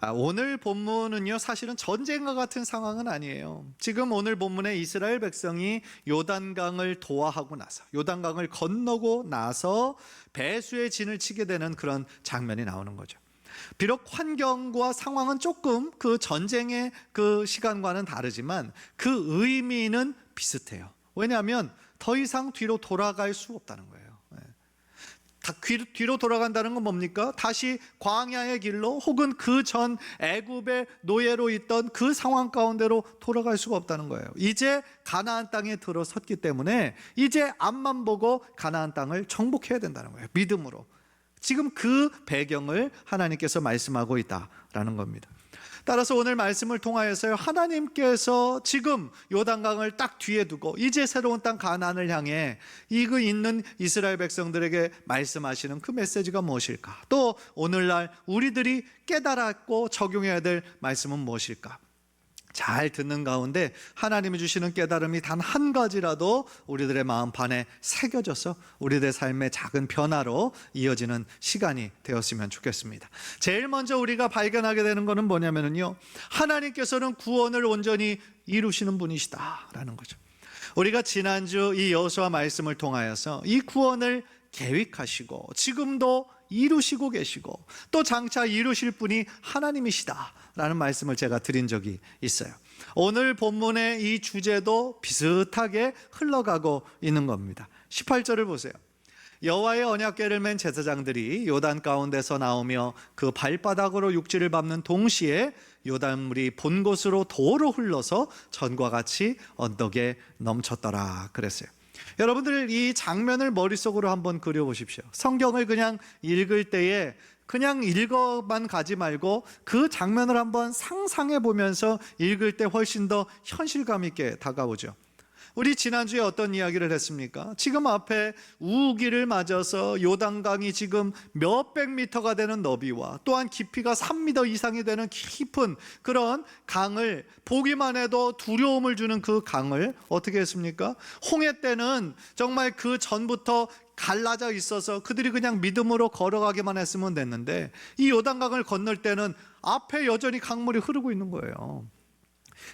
오늘 본문은요, 사실은 전쟁과 같은 상황은 아니에요. 지금 오늘 본문에 이스라엘 백성이 요단강을 도하하고 나서, 요단강을 건너고 나서 배수의 진을 치게 되는 그런 장면이 나오는 거죠. 비록 환경과 상황은 조금 그 전쟁의 그 시간과는 다르지만 그 의미는 비슷해요. 왜냐하면 더 이상 뒤로 돌아갈 수 없다는 거예요. 뒤로 돌아간다는 건 뭡니까? 다시 광야의 길로 혹은 그 전 애굽의 노예로 있던 그 상황 가운데로 돌아갈 수가 없다는 거예요. 이제 가나안 땅에 들어섰기 때문에 이제 앞만 보고 가나안 땅을 정복해야 된다는 거예요. 믿음으로. 지금 그 배경을 하나님께서 말씀하고 있다라는 겁니다. 따라서 오늘 말씀을 통하여서 하나님께서 지금 요단강을 딱 뒤에 두고 이제 새로운 땅 가나안을 향해 이거 있는 이스라엘 백성들에게 말씀하시는 그 메시지가 무엇일까? 또 오늘날 우리들이 깨달았고 적용해야 될 말씀은 무엇일까? 잘 듣는 가운데 하나님이 주시는 깨달음이 단 한 가지라도 우리들의 마음판에 새겨져서 우리들의 삶의 작은 변화로 이어지는 시간이 되었으면 좋겠습니다. 제일 먼저 우리가 발견하게 되는 것은 뭐냐면요, 하나님께서는 구원을 온전히 이루시는 분이시다라는 거죠. 우리가 지난주 이 여호수아 말씀을 통하여서 이 구원을 계획하시고 지금도 이루시고 계시고 또 장차 이루실 분이 하나님이시다라는 말씀을 제가 드린 적이 있어요. 오늘 본문의 이 주제도 비슷하게 흘러가고 있는 겁니다. 18절을 보세요. 여호와의 언약궤를 맨 제사장들이 요단 가운데서 나오며 그 발바닥으로 육지를 밟는 동시에 요단물이 본 곳으로 도로 흘러서 전과 같이 언덕에 넘쳤더라 그랬어요. 여러분들 이 장면을 머릿속으로 한번 그려보십시오. 성경을 그냥 읽을 때에 그냥 읽어만 가지 말고 그 장면을 한번 상상해 보면서 읽을 때 훨씬 더 현실감 있게 다가오죠. 우리 지난주에 어떤 이야기를 했습니까? 지금 앞에 우기를 맞아서 요단강이 지금 몇백 미터가 되는 너비와 또한 깊이가 3미터 이상이 되는 깊은 그런 강을 보기만 해도 두려움을 주는 그 강을 어떻게 했습니까? 홍해 때는 정말 그 전부터 갈라져 있어서 그들이 그냥 믿음으로 걸어가기만 했으면 됐는데 이 요단강을 건널 때는 앞에 여전히 강물이 흐르고 있는 거예요.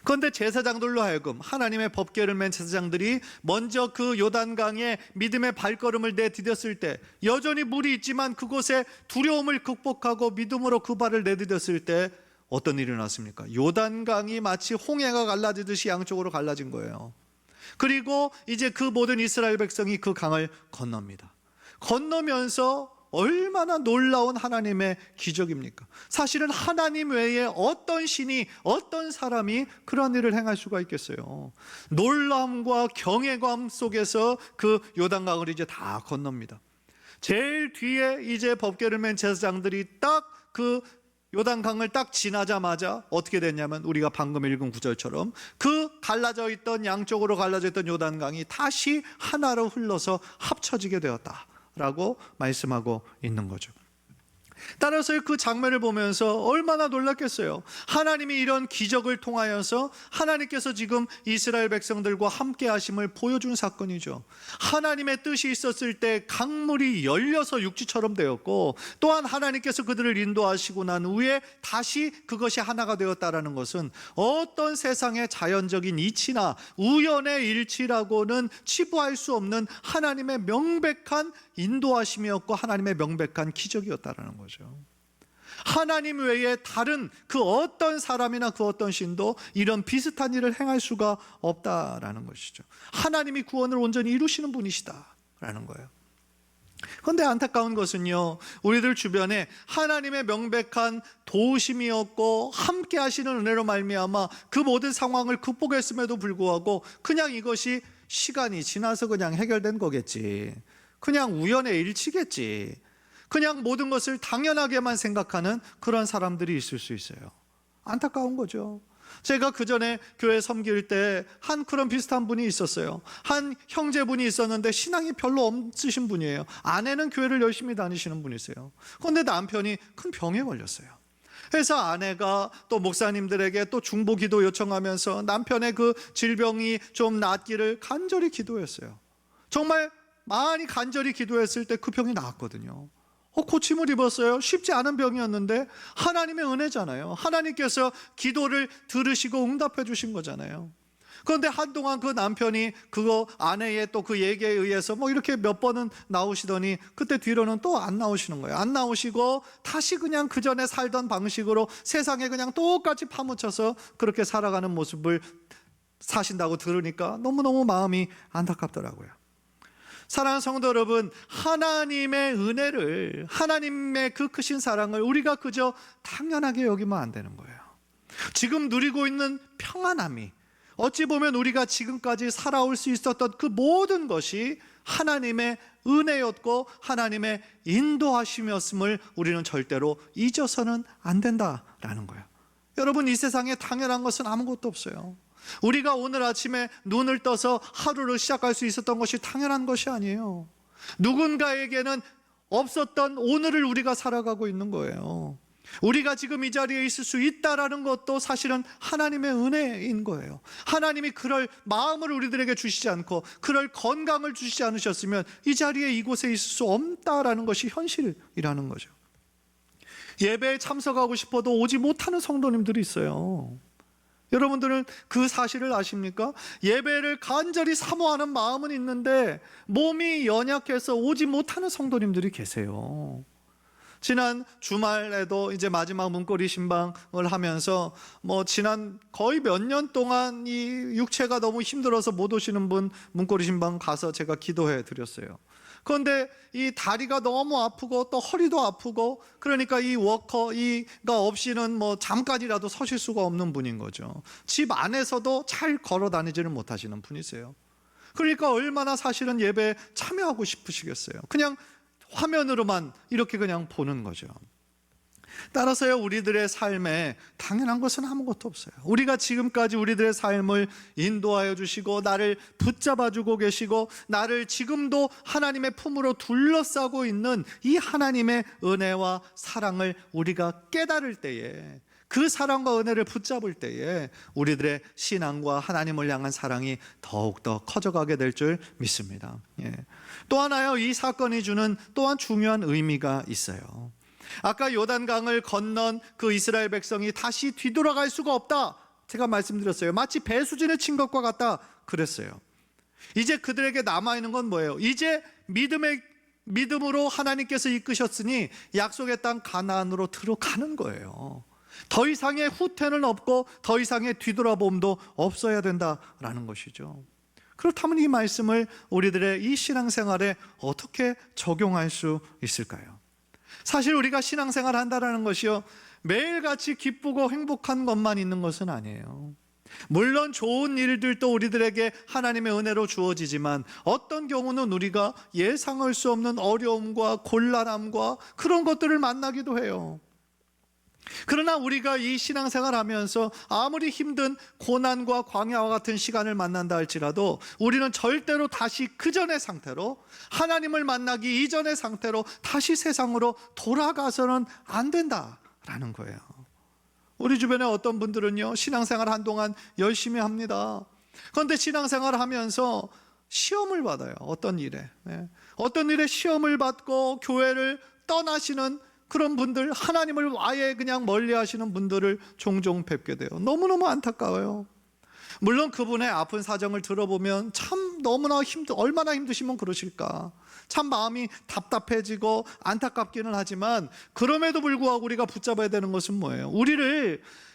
그런데 제사장들로 하여금 하나님의 법궤를 맨 제사장들이 먼저 그 요단강에 믿음의 발걸음을 내디뎠을 때 여전히 물이 있지만 그곳에 두려움을 극복하고 믿음으로 그 발을 내디뎠을 때 어떤 일이 일어났습니까? 요단강이 마치 홍해가 갈라지듯이 양쪽으로 갈라진 거예요. 그리고 이제 그 모든 이스라엘 백성이 그 강을 건넙니다. 건너면서 얼마나 놀라운 하나님의 기적입니까? 사실은 하나님 외에 어떤 신이 어떤 사람이 그런 일을 행할 수가 있겠어요? 놀람과 경외감 속에서 그 요단강을 이제 다 건넙니다. 제일 뒤에 이제 법궤를 맨 제사장들이 딱 그 요단강을 딱 지나자마자 어떻게 됐냐면 우리가 방금 읽은 구절처럼 그 갈라져 있던 양쪽으로 갈라져 있던 요단강이 다시 하나로 흘러서 합쳐지게 되었다 라고 말씀하고 있는 거죠. 따라서 그 장면을 보면서 얼마나 놀랐겠어요. 하나님이 이런 기적을 통하여서 하나님께서 지금 이스라엘 백성들과 함께 하심을 보여준 사건이죠. 하나님의 뜻이 있었을 때 강물이 열려서 육지처럼 되었고 또한 하나님께서 그들을 인도하시고 난 후에 다시 그것이 하나가 되었다라는 것은 어떤 세상의 자연적인 이치나 우연의 일치라고는 치부할 수 없는 하나님의 명백한 인도하심이었고 하나님의 명백한 기적이었다라는 거죠. 하나님 외에 다른 그 어떤 사람이나 그 어떤 신도 이런 비슷한 일을 행할 수가 없다라는 것이죠. 하나님이 구원을 온전히 이루시는 분이시다라는 거예요. 그런데 안타까운 것은요, 우리들 주변에 하나님의 명백한 도우심이었고 함께 하시는 은혜로 말미암아 그 모든 상황을 극복했음에도 불구하고 그냥 이것이 시간이 지나서 그냥 해결된 거겠지, 그냥 우연의 일치겠지, 그냥 모든 것을 당연하게만 생각하는 그런 사람들이 있을 수 있어요. 안타까운 거죠. 제가 그 전에 교회 섬길 때 한 그런 비슷한 분이 있었어요. 한 형제분이 있었는데 신앙이 별로 없으신 분이에요. 아내는 교회를 열심히 다니시는 분이세요. 그런데 남편이 큰 병에 걸렸어요. 그래서 아내가 또 목사님들에게 또 중보 기도 요청하면서 남편의 그 질병이 좀 낫기를 간절히 기도했어요. 정말 많이 간절히 기도했을 때 그 병이 나았거든요. 고침을 입었어요. 쉽지 않은 병이었는데 하나님의 은혜잖아요. 하나님께서 기도를 들으시고 응답해 주신 거잖아요. 그런데 한동안 그 남편이 그거 아내의 또 그 얘기에 의해서 뭐 이렇게 몇 번은 나오시더니 그때 뒤로는 또 안 나오시는 거예요. 안 나오시고 다시 그냥 그 전에 살던 방식으로 세상에 그냥 똑같이 파묻혀서 그렇게 살아가는 모습을 사신다고 들으니까 너무너무 마음이 안타깝더라고요. 사랑하는 성도 여러분, 하나님의 은혜를, 하나님의 그 크신 사랑을 우리가 그저 당연하게 여기면 안 되는 거예요. 지금 누리고 있는 평안함이, 어찌 보면 우리가 지금까지 살아올 수 있었던 그 모든 것이 하나님의 은혜였고 하나님의 인도하심이었음을 우리는 절대로 잊어서는 안 된다라는 거예요. 여러분, 이 세상에 당연한 것은 아무것도 없어요. 우리가 오늘 아침에 눈을 떠서 하루를 시작할 수 있었던 것이 당연한 것이 아니에요. 누군가에게는 없었던 오늘을 우리가 살아가고 있는 거예요. 우리가 지금 이 자리에 있을 수 있다라는 것도 사실은 하나님의 은혜인 거예요. 하나님이 그럴 마음을 우리들에게 주시지 않고 그럴 건강을 주시지 않으셨으면 이 자리에 이곳에 있을 수 없다라는 것이 현실이라는 거죠. 예배에 참석하고 싶어도 오지 못하는 성도님들이 있어요. 여러분들은 그 사실을 아십니까? 예배를 간절히 사모하는 마음은 있는데 몸이 연약해서 오지 못하는 성도님들이 계세요. 지난 주말에도 이제 마지막 문고리 신방을 하면서 지난 거의 몇 년 동안 이 육체가 너무 힘들어서 못 오시는 분 문고리 신방 가서 제가 기도해 드렸어요. 그런데 이 다리가 너무 아프고 또 허리도 아프고 그러니까 이 워커가 없이는 잠깐이라도 서실 수가 없는 분인 거죠. 집 안에서도 잘 걸어 다니지는 못하시는 분이세요. 그러니까 얼마나 사실은 예배에 참여하고 싶으시겠어요. 그냥 화면으로만 이렇게 그냥 보는 거죠. 따라서요, 우리들의 삶에 당연한 것은 아무것도 없어요. 우리가 지금까지 우리들의 삶을 인도하여 주시고 나를 붙잡아 주고 계시고 나를 지금도 하나님의 품으로 둘러싸고 있는 이 하나님의 은혜와 사랑을 우리가 깨달을 때에, 그 사랑과 은혜를 붙잡을 때에 우리들의 신앙과 하나님을 향한 사랑이 더욱더 커져가게 될 줄 믿습니다. 또 하나요, 이 사건이 주는 또한 중요한 의미가 있어요. 아까 요단강을 건넌 그 이스라엘 백성이 다시 뒤돌아갈 수가 없다, 제가 말씀드렸어요. 마치 배수진에 친 것과 같다 그랬어요. 이제 그들에게 남아있는 건 뭐예요? 이제 믿음으로 하나님께서 이끄셨으니 약속의 땅 가나안으로 들어가는 거예요. 더 이상의 후퇴는 없고 더 이상의 뒤돌아봄도 없어야 된다라는 것이죠. 그렇다면 이 말씀을 우리들의 이 신앙생활에 어떻게 적용할 수 있을까요? 사실 우리가 신앙생활 한다는 것이요, 매일같이 기쁘고 행복한 것만 있는 것은 아니에요. 물론 좋은 일들도 우리들에게 하나님의 은혜로 주어지지만 어떤 경우는 우리가 예상할 수 없는 어려움과 곤란함과 그런 것들을 만나기도 해요. 그러나 우리가 이 신앙생활 하면서 아무리 힘든 고난과 광야와 같은 시간을 만난다 할지라도 우리는 절대로 다시 그 전의 상태로, 하나님을 만나기 이전의 상태로 다시 세상으로 돌아가서는 안 된다라는 거예요. 우리 주변에 어떤 분들은요, 신앙생활 한동안 열심히 합니다. 그런데 신앙생활을 하면서 시험을 받아요. 어떤 일에 시험을 받고 교회를 떠나시는 그런 분들, 하나님을 아예 그냥 멀리 하시는 분들을 종종 뵙게 돼요. 너무너무 안타까워요. 물론 그분의 아픈 사정을 들어보면 참 너무나 얼마나 힘드시면 그러실까, 참 마음이 답답해지고 안타깝기는 하지만 그럼에도 불구하고 우리가 붙잡아야 되는 것은 뭐예요?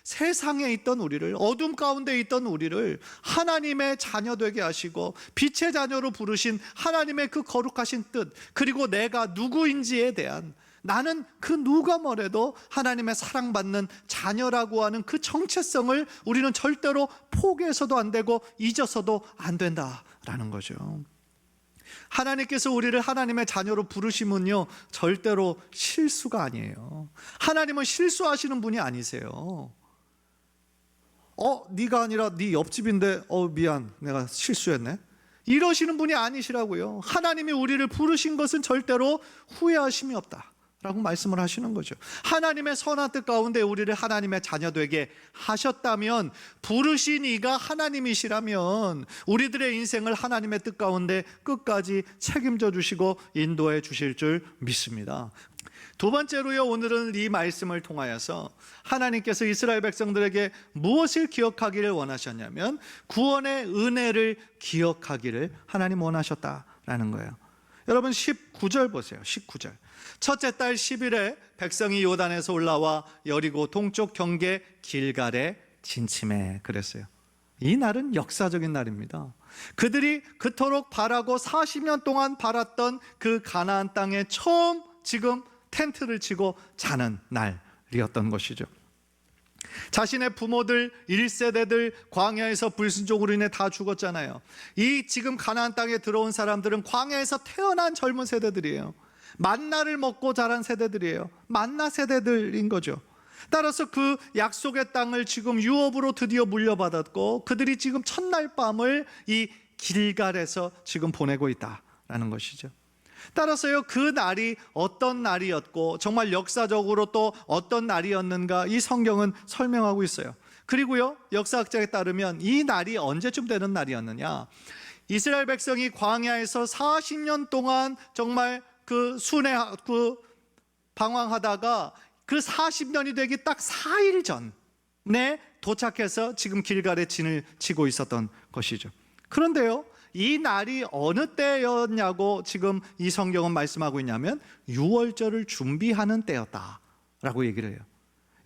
세상에 있던 우리를, 어둠 가운데 있던 우리를 하나님의 자녀 되게 하시고 빛의 자녀로 부르신 하나님의 그 거룩하신 뜻, 그리고 내가 누구인지에 대한, 나는 그 누가 뭐래도 하나님의 사랑받는 자녀라고 하는 그 정체성을 우리는 절대로 포기해서도 안 되고 잊어서도 안 된다라는 거죠. 하나님께서 우리를 하나님의 자녀로 부르시면요, 절대로 실수가 아니에요. 하나님은 실수하시는 분이 아니세요. 네가 아니라 네 옆집인데 미안, 내가 실수했네, 이러시는 분이 아니시라고요. 하나님이 우리를 부르신 것은 절대로 후회하심이 없다 라고 말씀을 하시는 거죠. 하나님의 선한 뜻 가운데 우리를 하나님의 자녀 되게 하셨다면, 부르신 이가 하나님이시라면 우리들의 인생을 하나님의 뜻 가운데 끝까지 책임져 주시고 인도해 주실 줄 믿습니다. 두 번째로요, 오늘은 이 말씀을 통하여서 하나님께서 이스라엘 백성들에게 무엇을 기억하기를 원하셨냐면 구원의 은혜를 기억하기를 하나님 원하셨다라는 거예요. 여러분 19절 보세요. 19절. 첫째 달 10일에 백성이 요단에서 올라와 여리고 동쪽 경계 길갈에 진침해 그랬어요. 이 날은 역사적인 날입니다. 그들이 그토록 바라고 40년 동안 바랐던 그 가나안 땅에 처음 지금 텐트를 치고 자는 날이었던 것이죠. 자신의 부모들 1세대들 광야에서 불순종으로 인해 다 죽었잖아요. 이 지금 가나안 땅에 들어온 사람들은 광야에서 태어난 젊은 세대들이에요. 만나를 먹고 자란 세대들이에요. 만나 세대들인 거죠. 따라서 그 약속의 땅을 지금 유업으로 드디어 물려받았고 그들이 지금 첫날 밤을 이 길갈에서 지금 보내고 있다라는 것이죠. 따라서요, 그 날이 어떤 날이었고 정말 역사적으로 또 어떤 날이었는가 이 성경은 설명하고 있어요. 그리고요, 역사학자에 따르면 이 날이 언제쯤 되는 날이었느냐, 이스라엘 백성이 광야에서 40년 동안 정말 그 방황하다가 그 40년이 되기 딱 4일 전에 도착해서 지금 길갈에 진을 치고 있었던 것이죠. 그런데요, 이 날이 어느 때였냐고 지금 이 성경은 말씀하고 있냐면 유월절을 준비하는 때였다라고 얘기를 해요.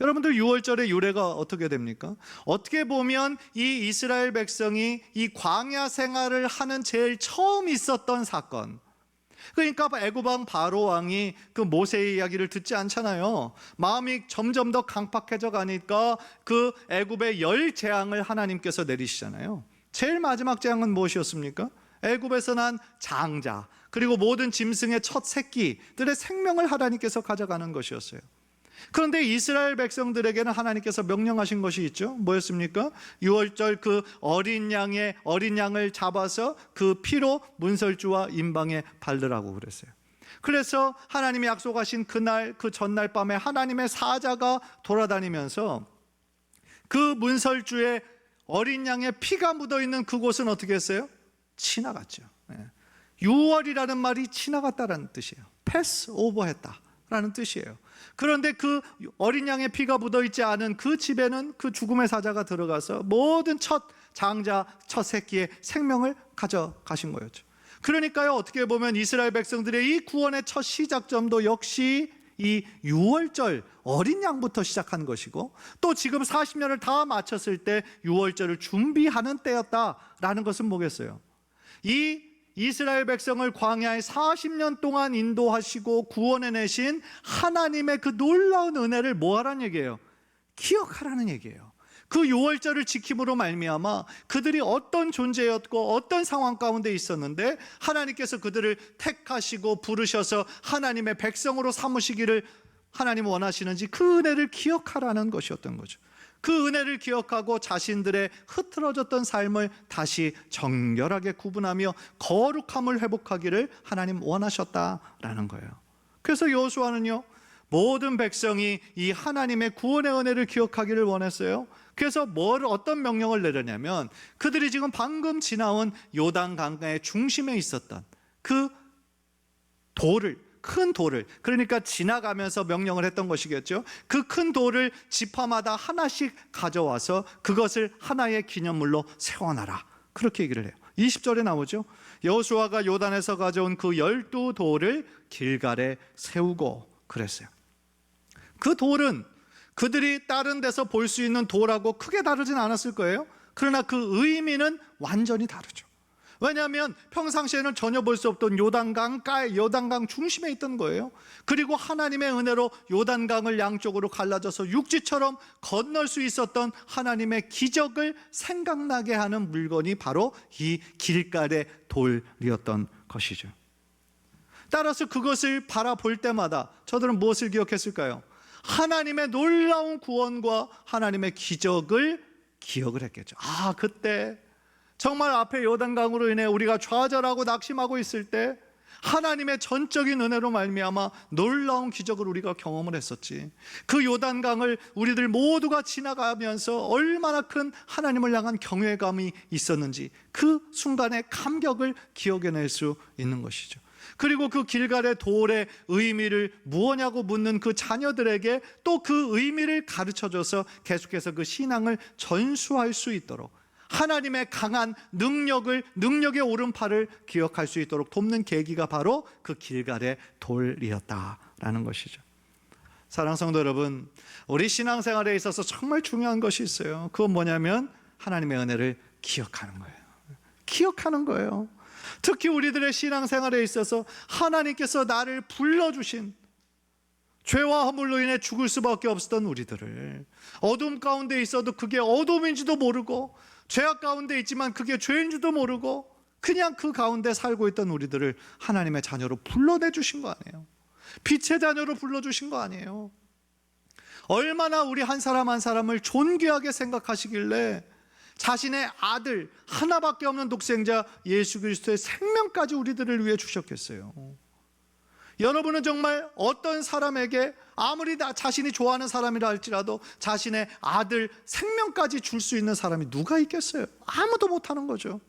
여러분들 유월절의 유래가 어떻게 됩니까? 어떻게 보면 이 이스라엘 백성이 이 광야 생활을 하는 제일 처음 있었던 사건, 그러니까 애굽 왕 바로 왕이 그 모세의 이야기를 듣지 않잖아요. 마음이 점점 더 강팍해져 가니까 그 애굽의 10재앙을 하나님께서 내리시잖아요. 제일 마지막 재앙은 무엇이었습니까? 애굽에서 난 장자 그리고 모든 짐승의 첫 새끼들의 생명을 하나님께서 가져가는 것이었어요. 그런데 이스라엘 백성들에게는 하나님께서 명령하신 것이 있죠. 뭐였습니까? 유월절 그 어린 양을 잡아서 그 피로 문설주와 임방에 바르라고 그랬어요. 그래서 하나님이 약속하신 그날 그 전날 밤에 하나님의 사자가 돌아다니면서 그 문설주에 어린 양의 피가 묻어있는 그곳은 어떻게 했어요? 지나갔죠. 유월이라는 말이 지나갔다라는 뜻이에요. 패스 오버했다라는 뜻이에요. 그런데 그 어린 양의 피가 묻어있지 않은 그 집에는 그 죽음의 사자가 들어가서 모든 첫 장자, 첫 새끼의 생명을 가져가신 거였죠. 그러니까요, 어떻게 보면 이스라엘 백성들의 이 구원의 첫 시작점도 역시 이 유월절 어린 양부터 시작한 것이고 또 지금 40년을 다 마쳤을 때 유월절을 준비하는 때였다라는 것은 뭐겠어요? 이 이스라엘 백성을 광야에 40년 동안 인도하시고 구원해내신 하나님의 그 놀라운 은혜를 뭐하라는 얘기예요? 기억하라는 얘기예요. 그 유월절을 지킴으로 말미암아 그들이 어떤 존재였고 어떤 상황 가운데 있었는데 하나님께서 그들을 택하시고 부르셔서 하나님의 백성으로 삼으시기를 하나님 원하시는지 그 은혜를 기억하라는 것이었던 거죠. 그 은혜를 기억하고 자신들의 흐트러졌던 삶을 다시 정결하게 구분하며 거룩함을 회복하기를 하나님 원하셨다라는 거예요. 그래서 여호수아는요, 모든 백성이 이 하나님의 구원의 은혜를 기억하기를 원했어요. 그래서 어떤 명령을 내렸냐면 그들이 지금 방금 지나온 요단강의 중심에 있었던 그 큰 돌을, 그러니까 지나가면서 명령을 했던 것이겠죠. 그 큰 돌을 지파마다 하나씩 가져와서 그것을 하나의 기념물로 세워놔라, 그렇게 얘기를 해요. 20절에 나오죠. 여호수아가 요단에서 가져온 그 12돌을 길갈에 세우고 그랬어요. 그 돌은 그들이 다른 데서 볼 수 있는 돌하고 크게 다르진 않았을 거예요. 그러나 그 의미는 완전히 다르죠. 왜냐하면 평상시에는 전혀 볼 수 없던 요단강 중심에 있던 거예요. 그리고 하나님의 은혜로 요단강을 양쪽으로 갈라져서 육지처럼 건널 수 있었던 하나님의 기적을 생각나게 하는 물건이 바로 이 길갈의 돌이었던 것이죠. 따라서 그것을 바라볼 때마다 저들은 무엇을 기억했을까요? 하나님의 놀라운 구원과 하나님의 기적을 기억을 했겠죠. 그때 정말 앞에 요단강으로 인해 우리가 좌절하고 낙심하고 있을 때 하나님의 전적인 은혜로 말미암아 놀라운 기적을 우리가 경험을 했었지. 그 요단강을 우리들 모두가 지나가면서 얼마나 큰 하나님을 향한 경외감이 있었는지 그 순간의 감격을 기억해낼 수 있는 것이죠. 그리고 그 길갈의 돌의 의미를 무엇냐고 묻는 그 자녀들에게 또 그 의미를 가르쳐줘서 계속해서 그 신앙을 전수할 수 있도록, 하나님의 강한 능력의 오른팔을 기억할 수 있도록 돕는 계기가 바로 그 길갈의 돌이었다라는 것이죠. 사랑하는 성도 여러분, 우리 신앙생활에 있어서 정말 중요한 것이 있어요. 그건 뭐냐면 하나님의 은혜를 기억하는 거예요. 기억하는 거예요. 특히 우리들의 신앙생활에 있어서 하나님께서 나를 불러주신, 죄와 허물로 인해 죽을 수밖에 없었던 우리들을, 어둠 가운데 있어도 그게 어둠인지도 모르고, 죄악 가운데 있지만 그게 죄인지도 모르고 그냥 그 가운데 살고 있던 우리들을 하나님의 자녀로 불러내 주신 거 아니에요. 빛의 자녀로 불러주신 거 아니에요. 얼마나 우리 한 사람 한 사람을 존귀하게 생각하시길래 자신의 아들 하나밖에 없는 독생자 예수 그리스도의 생명까지 우리들을 위해 주셨겠어요. 여러분은 정말 어떤 사람에게 아무리 자신이 좋아하는 사람이라 할지라도 자신의 아들 생명까지 줄 수 있는 사람이 누가 있겠어요? 아무도 못하는 거죠.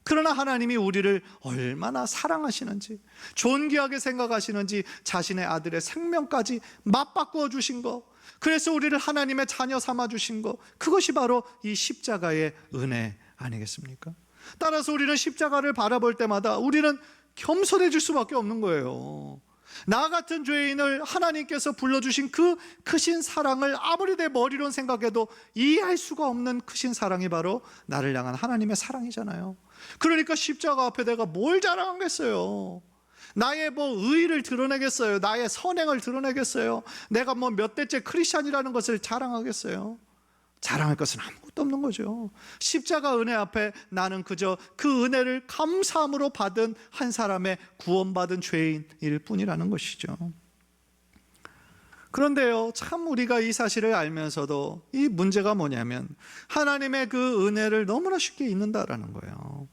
그러나 하나님이 우리를 얼마나 사랑하시는지, 존귀하게 생각하시는지 자신의 아들의 생명까지 맞바꾸어 주신 거, 그래서 우리를 하나님의 자녀 삼아 주신 거, 그것이 바로 이 십자가의 은혜 아니겠습니까? 따라서 우리는 십자가를 바라볼 때마다 우리는 겸손해질 수밖에 없는 거예요. 나 같은 죄인을 하나님께서 불러주신 그 크신 사랑을 아무리 내 머리론 생각해도 이해할 수가 없는 크신 사랑이 바로 나를 향한 하나님의 사랑이잖아요. 그러니까 십자가 앞에 내가 뭘 자랑하겠어요? 나의 의의를 드러내겠어요? 나의 선행을 드러내겠어요? 내가 몇 대째 크리스찬이라는 것을 자랑하겠어요? 자랑할 것은 아무것도 없는 거죠. 십자가 은혜 앞에 나는 그저 그 은혜를 감사함으로 받은 한 사람의 구원받은 죄인일 뿐이라는 것이죠. 그런데요, 참 우리가 이 사실을 알면서도 이 문제가 뭐냐면 하나님의 그 은혜를 너무나 쉽게 잊는다라는 거예요.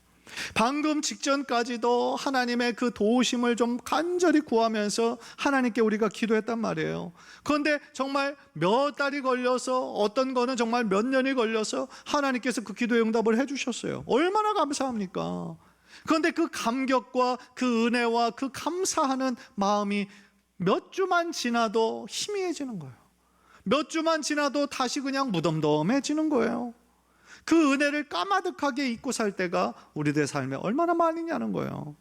방금 직전까지도 하나님의 그 도우심을 좀 간절히 구하면서 하나님께 우리가 기도했단 말이에요. 그런데 정말 몇 달이 걸려서, 어떤 거는 정말 몇 년이 걸려서 하나님께서 그 기도의 응답을 해주셨어요. 얼마나 감사합니까? 그런데 그 감격과 그 은혜와 그 감사하는 마음이 몇 주만 지나도 희미해지는 거예요. 몇 주만 지나도 다시 그냥 무덤덤해지는 거예요. 그 은혜를 까마득하게 잊고 살 때가 우리들의 삶에 얼마나 많이냐는 거예요.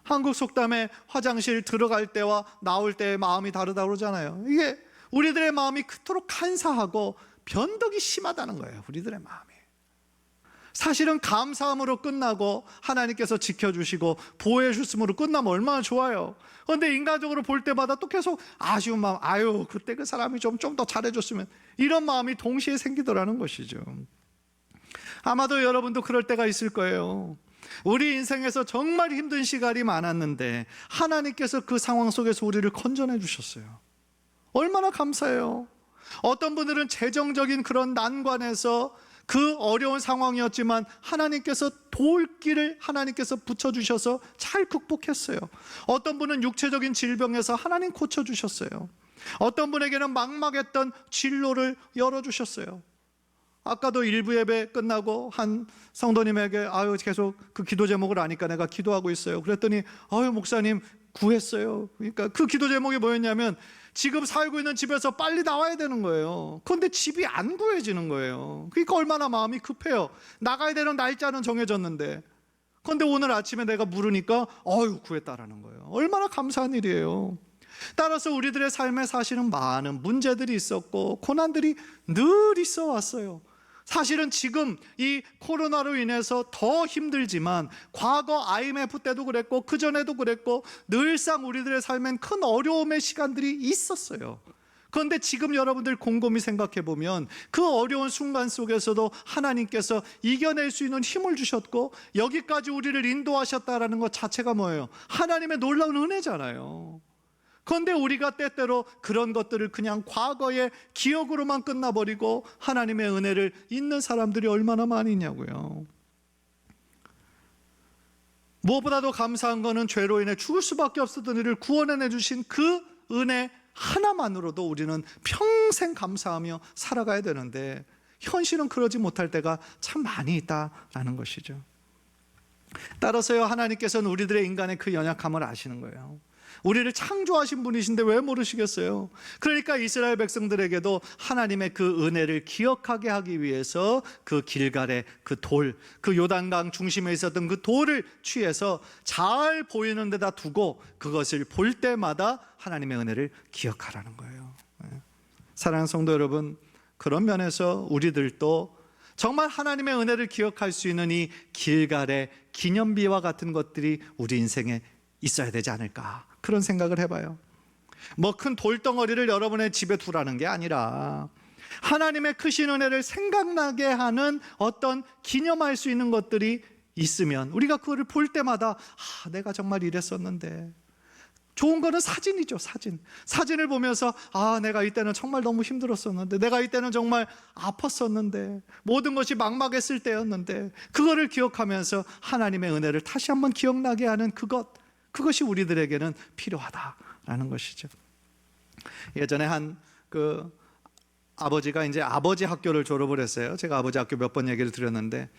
한국 속담에 화장실 들어갈 때와 나올 때의 마음이 다르다고 그러잖아요. 이게 우리들의 마음이 그토록 간사하고 변덕이 심하다는 거예요. 우리들의 마음이. 사실은 감사함으로 끝나고 하나님께서 지켜주시고 보호해 주심으로 끝나면 얼마나 좋아요. 그런데 인간적으로 볼 때마다 또 계속 아쉬운 마음, 그때 그 사람이 좀 더 잘해줬으면, 이런 마음이 동시에 생기더라는 것이죠. 아마도 여러분도 그럴 때가 있을 거예요. 우리 인생에서 정말 힘든 시간이 많았는데 하나님께서 그 상황 속에서 우리를 건져내 주셨어요. 얼마나 감사해요. 어떤 분들은 재정적인 그런 난관에서 그 어려운 상황이었지만 하나님께서 도울 길을 하나님께서 붙여주셔서 잘 극복했어요. 어떤 분은 육체적인 질병에서 하나님 고쳐주셨어요. 어떤 분에게는 막막했던 진로를 열어주셨어요. 아까도 일부 예배 끝나고 한 성도님에게 계속 그 기도 제목을 아니까 내가 기도하고 있어요. 그랬더니 목사님 구했어요. 그러니까 그 기도 제목이 뭐였냐면 지금 살고 있는 집에서 빨리 나와야 되는 거예요. 그런데 집이 안 구해지는 거예요. 그러니까 얼마나 마음이 급해요. 나가야 되는 날짜는 정해졌는데, 그런데 오늘 아침에 내가 물으니까 구했다라는 거예요. 얼마나 감사한 일이에요. 따라서 우리들의 삶에 사실은 많은 문제들이 있었고 고난들이 늘 있어 왔어요. 사실은 지금 이 코로나로 인해서 더 힘들지만 과거 IMF 때도 그랬고 그전에도 그랬고 늘상 우리들의 삶엔 큰 어려움의 시간들이 있었어요. 그런데 지금 여러분들 곰곰이 생각해 보면 그 어려운 순간 속에서도 하나님께서 이겨낼 수 있는 힘을 주셨고 여기까지 우리를 인도하셨다라는 것 자체가 뭐예요? 하나님의 놀라운 은혜잖아요. 그런데 우리가 때때로 그런 것들을 그냥 과거의 기억으로만 끝나버리고 하나님의 은혜를 잊는 사람들이 얼마나 많이 있냐고요. 무엇보다도 감사한 것은 죄로 인해 죽을 수밖에 없었던 이를 구원해 주신 그 은혜 하나만으로도 우리는 평생 감사하며 살아가야 되는데 현실은 그러지 못할 때가 참 많이 있다라는 것이죠. 따라서요, 하나님께서는 우리들의 인간의 그 연약함을 아시는 거예요. 우리를 창조하신 분이신데 왜 모르시겠어요? 그러니까 이스라엘 백성들에게도 하나님의 그 은혜를 기억하게 하기 위해서 그 길갈의 그 돌, 그 요단강 중심에 있었던 그 돌을 취해서 잘 보이는 데다 두고 그것을 볼 때마다 하나님의 은혜를 기억하라는 거예요. 사랑하는 성도 여러분, 그런 면에서 우리들도 정말 하나님의 은혜를 기억할 수 있는 이 길갈의 기념비와 같은 것들이 우리 인생에 있어야 되지 않을까, 그런 생각을 해봐요. 뭐 큰 돌덩어리를 여러분의 집에 두라는 게 아니라 하나님의 크신 은혜를 생각나게 하는 어떤 기념할 수 있는 것들이 있으면 우리가 그거를 볼 때마다 내가 정말 이랬었는데. 좋은 거는 사진이죠. 사진을 보면서 내가 이때는 정말 너무 힘들었었는데, 내가 이때는 정말 아팠었는데, 모든 것이 막막했을 때였는데, 그거를 기억하면서 하나님의 은혜를 다시 한번 기억나게 하는 그것이 우리들에게는 필요하다라는 것이죠. 예전에 아버지가 이제 아버지 학교를 졸업을 했어요. 제가 아버지 학교 몇 번 얘기를 드렸는데,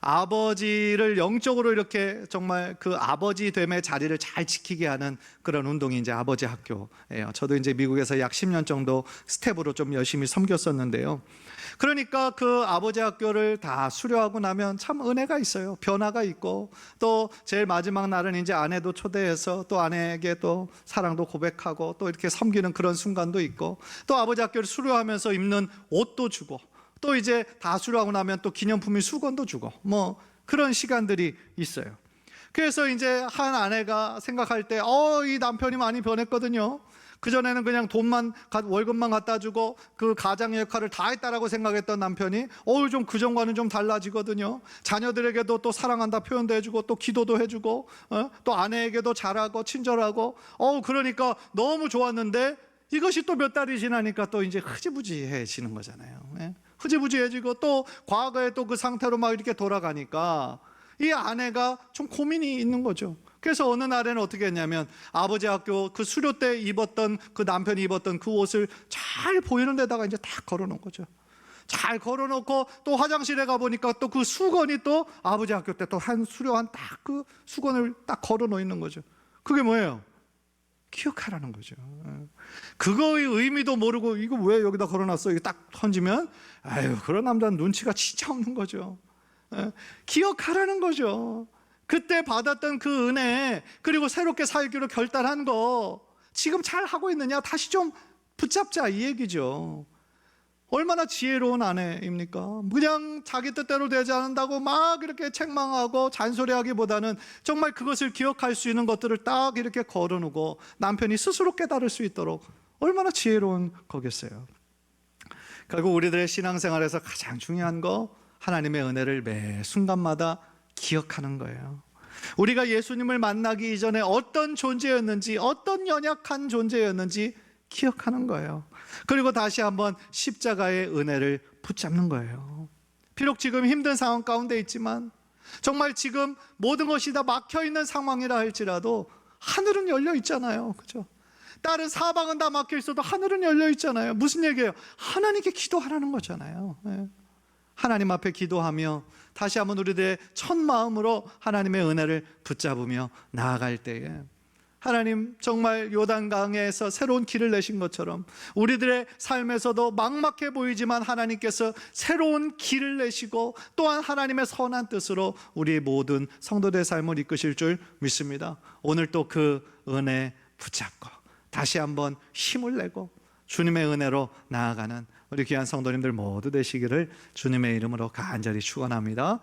아버지를 영적으로 이렇게 정말 그 아버지 됨의 자리를 잘 지키게 하는 그런 운동이 이제 아버지 학교예요. 저도 이제 미국에서 약 10년 정도 스텝으로 좀 열심히 섬겼었는데요. 그러니까 그 아버지 학교를 다 수료하고 나면 참 은혜가 있어요. 변화가 있고, 또 제일 마지막 날은 이제 아내도 초대해서 또 아내에게 또 사랑도 고백하고 또 이렇게 섬기는 그런 순간도 있고, 또 아버지 학교를 수료하면서 입는 옷도 주고, 또 이제 다 수료하고 나면 또 기념품인 수건도 주고, 뭐 그런 시간들이 있어요. 그래서 이제 한 아내가 생각할 때 이 남편이 많이 변했거든요. 그전에는 그냥 월급만 갖다 주고 그 가장의 역할을 다 했다라고 생각했던 남편이 좀 그전과는 좀 달라지거든요. 자녀들에게도 또 사랑한다 표현도 해주고, 또 기도도 해주고, 또 아내에게도 잘하고 친절하고, 그러니까 너무 좋았는데, 이것이 또 몇 달이 지나니까 또 이제 흐지부지해지는 거잖아요. 흐지부지해지고, 또 과거에 또 그 상태로 막 이렇게 돌아가니까 이 아내가 좀 고민이 있는 거죠. 그래서 어느 날에는 어떻게 했냐면, 아버지 학교 그 수료 때 입었던 그 남편이 입었던 그 옷을 잘 보이는 데다가 이제 딱 걸어놓은 거죠. 잘 걸어놓고, 또 화장실에 가보니까 또 그 수건이 또 아버지 학교 때 또 수료한 딱 그 수건을 딱 걸어놓는 거죠. 그게 뭐예요? 기억하라는 거죠. 그거의 의미도 모르고 이거 왜 여기다 걸어놨어? 이거 딱 던지면 그런 남자는 눈치가 진짜 없는 거죠. 기억하라는 거죠. 그때 받았던 그 은혜, 그리고 새롭게 살기로 결단한 거 지금 잘 하고 있느냐, 다시 좀 붙잡자, 이 얘기죠. 얼마나 지혜로운 아내입니까? 그냥 자기 뜻대로 되지 않는다고 막 이렇게 책망하고 잔소리하기보다는 정말 그것을 기억할 수 있는 것들을 딱 이렇게 걸어놓고 남편이 스스로 깨달을 수 있도록 얼마나 지혜로운 거겠어요. 결국 우리들의 신앙생활에서 가장 중요한 거, 하나님의 은혜를 매 순간마다 기억하는 거예요. 우리가 예수님을 만나기 이전에 어떤 존재였는지, 어떤 연약한 존재였는지 기억하는 거예요. 그리고 다시 한번 십자가의 은혜를 붙잡는 거예요. 비록 지금 힘든 상황 가운데 있지만, 정말 지금 모든 것이 다 막혀있는 상황이라 할지라도 하늘은 열려 있잖아요. 그죠? 다른 사방은 다 막혀 있어도 하늘은 열려 있잖아요. 무슨 얘기예요? 하나님께 기도하라는 거잖아요. 하나님 앞에 기도하며 다시 한번 우리들의 첫 마음으로 하나님의 은혜를 붙잡으며 나아갈 때에, 하나님 정말 요단강에서 새로운 길을 내신 것처럼 우리들의 삶에서도 막막해 보이지만 하나님께서 새로운 길을 내시고, 또한 하나님의 선한 뜻으로 우리의 모든 성도들의 삶을 이끄실 줄 믿습니다. 오늘 또 그 은혜 붙잡고 다시 한번 힘을 내고 주님의 은혜로 나아가는 우리 귀한 성도님들 모두 되시기를 주님의 이름으로 간절히 축원합니다.